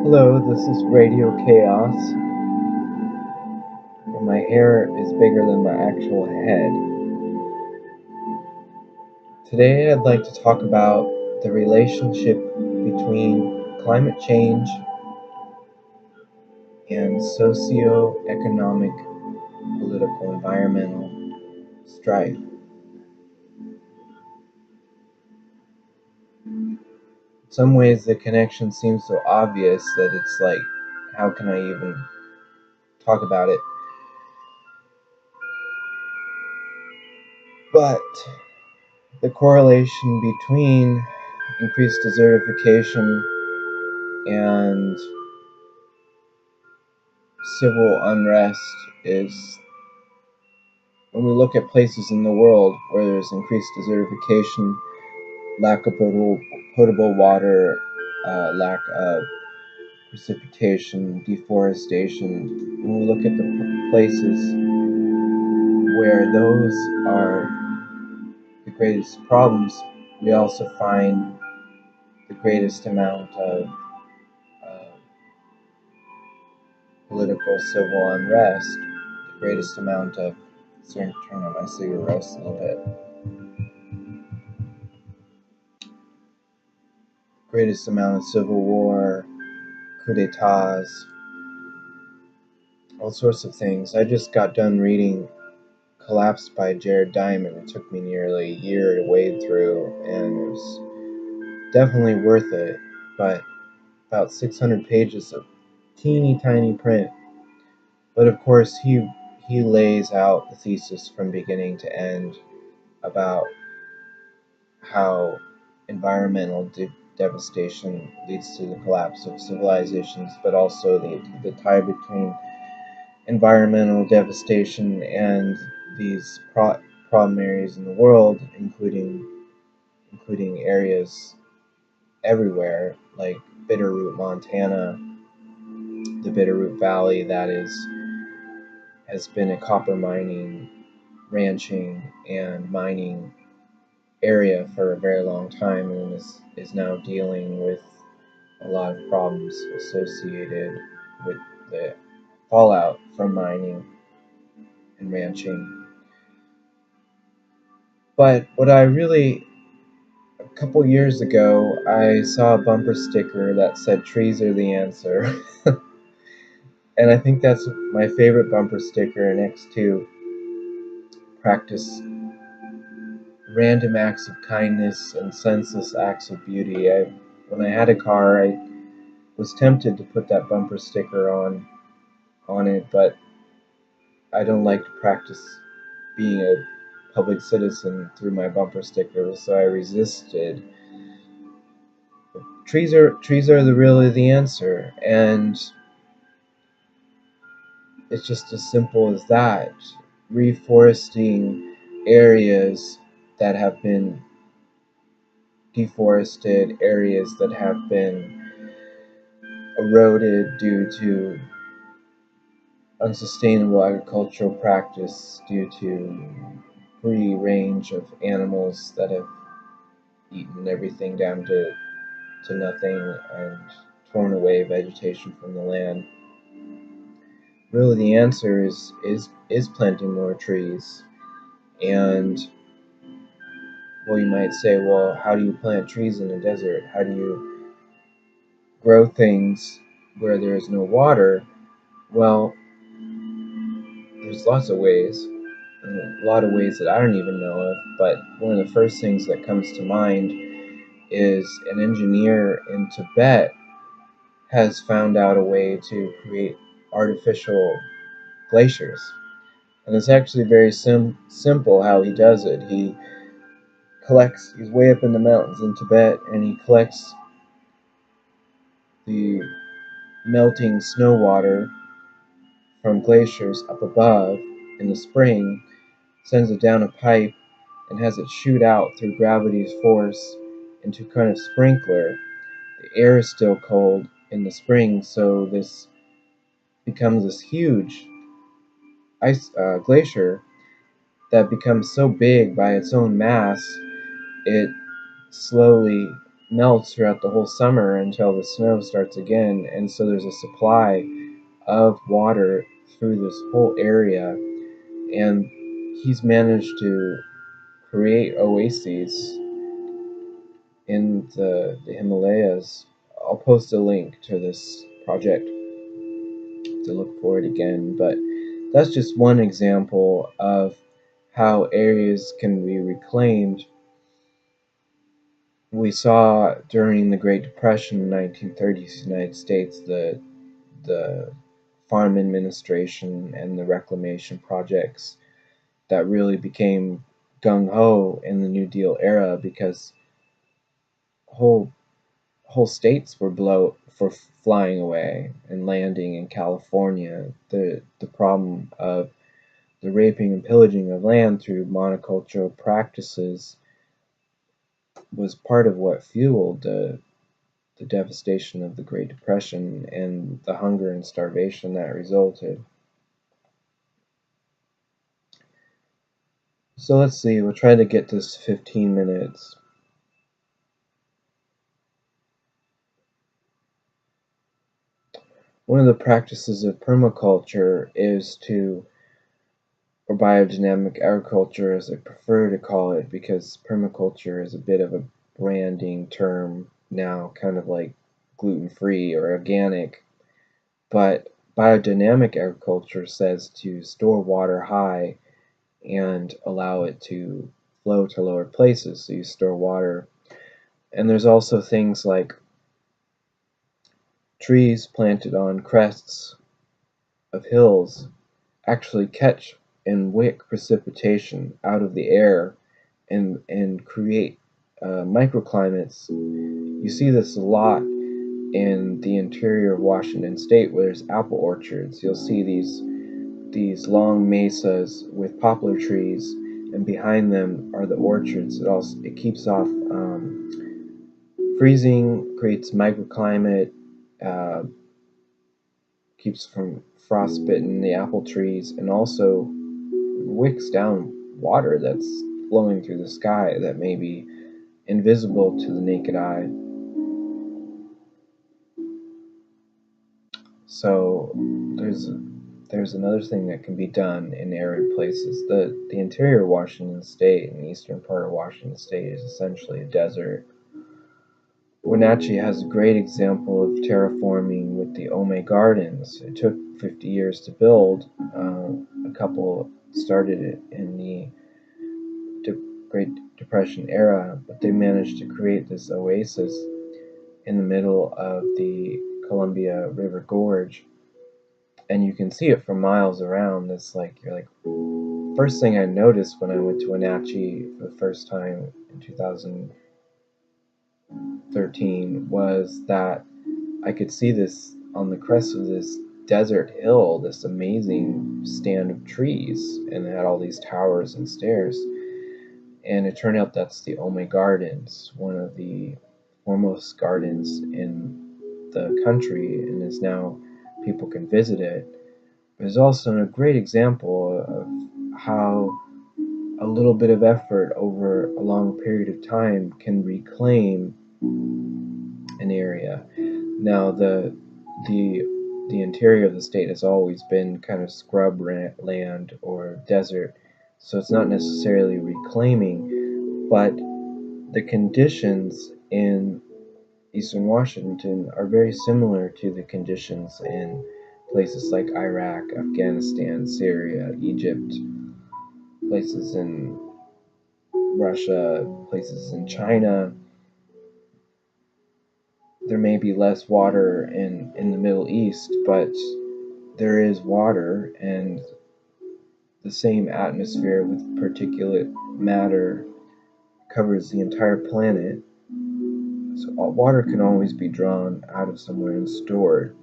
Hello, this is Radio KAOS, and my hair is bigger than my actual head. Today I'd like to talk about the relationship between climate change and socio-economic, political, environmental strife. In some ways the connection seems so obvious that it's like, how can I even talk about it? But the correlation between increased desertification and civil unrest is, when we look at places in the world where there's increased desertification, lack of potable water, lack of precipitation, deforestation, when we look at the places where those are the greatest problems, we also find the greatest amount of political civil unrest, the greatest amount of, sorry, turn on my cigarette roast a little bit, greatest amount of civil war, coup d'etats, all sorts of things. I just got done reading Collapsed by Jared Diamond. It took me nearly a year to wade through, and it was definitely worth it, but about 600 pages of teeny tiny print. But of course he lays out the thesis from beginning to end about how environmental devastation leads to the collapse of civilizations, but also the tie between environmental devastation and these problem areas in the world, including areas everywhere like Bitterroot, Montana, the Bitterroot Valley that has been a copper mining, ranching, and mining area for a very long time, and is now dealing with a lot of problems associated with the fallout from mining and ranching. But a couple years ago, I saw a bumper sticker that said "Trees are the answer," and I think that's my favorite bumper sticker, next to "Practice random acts of kindness and senseless acts of beauty." When I had a car, I was tempted to put that bumper sticker on it, but I don't like to practice being a public citizen through my bumper stickers, so I resisted. Trees are really the answer, and it's just as simple as that. Reforesting areas that have been deforested, areas that have been eroded due to unsustainable agricultural practice, due to free range of animals that have eaten everything down to nothing and torn away vegetation from the land. Really, the answer is planting more trees. And, well, you might say, well, how do you plant trees in a desert? How do you grow things where there is no water? Well, there's lots of ways, and a lot of ways that I don't even know of, but one of the first things that comes to mind is an engineer in Tibet has found out a way to create artificial glaciers. And it's actually very simple how he does it. He's way up in the mountains in Tibet, and he collects the melting snow water from glaciers up above in the spring, sends it down a pipe, and has it shoot out through gravity's force into kind of sprinkler. The air is still cold in the spring, so this becomes this huge glacier that becomes so big by its own mass, it slowly melts throughout the whole summer until the snow starts again, and so there's a supply of water through this whole area, and he's managed to create oases in the Himalayas. I'll post a link to this project to look for it again, but that's just one example of how areas can be reclaimed. We saw during the Great Depression in the 1930s United States the farm administration and the reclamation projects that really became gung-ho in the New Deal era, because whole states were flying away and landing in California. The problem of the raping and pillaging of land through monocultural practices was part of what fueled the devastation of the Great Depression and the hunger and starvation that resulted. So let's see, we'll try to get this 15 minutes. One of the practices of permaculture is to, or biodynamic agriculture as I prefer to call it, because permaculture is a bit of a branding term now, kind of like gluten-free or organic. But biodynamic agriculture says to store water high and allow it to flow to lower places, so you store water. And there's also things like trees planted on crests of hills actually catch and wick precipitation out of the air and create microclimates. You see this a lot in the interior of Washington State, where there's apple orchards. You'll see these long mesas with poplar trees, and behind them are the orchards. It keeps off freezing, creates microclimate, keeps from frostbitten the apple trees, and also wicks down water that's flowing through the sky that may be invisible to the naked eye. So there's another thing that can be done in arid places. The interior of Washington State and the eastern part of Washington State is essentially a desert. Wenatchee has a great example of terraforming with the Ohme gardens. It took 50 years to build. A couple started it in the Great Depression era, but they managed to create this oasis in the middle of the Columbia River Gorge, and you can see it for miles around. It's like, you're like, first thing I noticed when I went to Wenatchee for the first time in 2013 was that I could see this on the crest of this desert hill, this amazing stand of trees, and it had all these towers and stairs. And it turned out that's the Ohme Gardens, one of the foremost gardens in the country, and is now, people can visit it. But it's also a great example of how a little bit of effort over a long period of time can reclaim an area. Now the interior of the state has always been kind of scrub land or desert, so it's not necessarily reclaiming, but the conditions in eastern Washington are very similar to the conditions in places like Iraq, Afghanistan, Syria, Egypt, places in Russia, places in China. There may be less water in the Middle East, but there is water, and the same atmosphere with particulate matter covers the entire planet. So water can always be drawn out of somewhere and stored.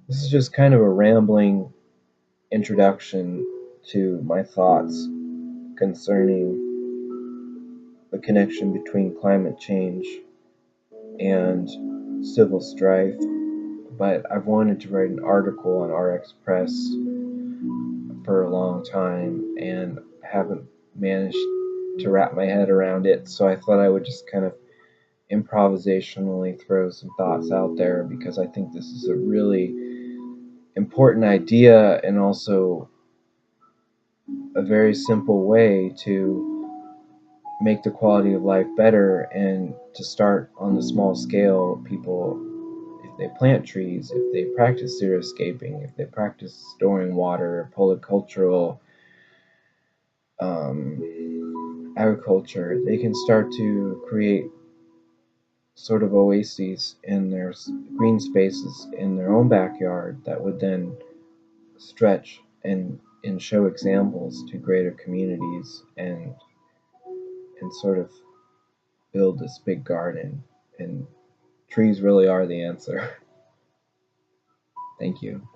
This is just kind of a rambling introduction to my thoughts concerning the connection between climate change and civil strife, but I've wanted to write an article on RX Press for a long time and haven't managed to wrap my head around it, so I thought I would just kind of improvisationally throw some thoughts out there, because I think this is a really important idea and also a very simple way to make the quality of life better, and to start on the small scale. People, if they plant trees, if they practice xeriscaping, if they practice storing water, polycultural agriculture, they can start to create sort of oases in their green spaces in their own backyard that would then stretch and show examples to greater communities, and sort of build this big garden. And trees really are the answer. Thank you.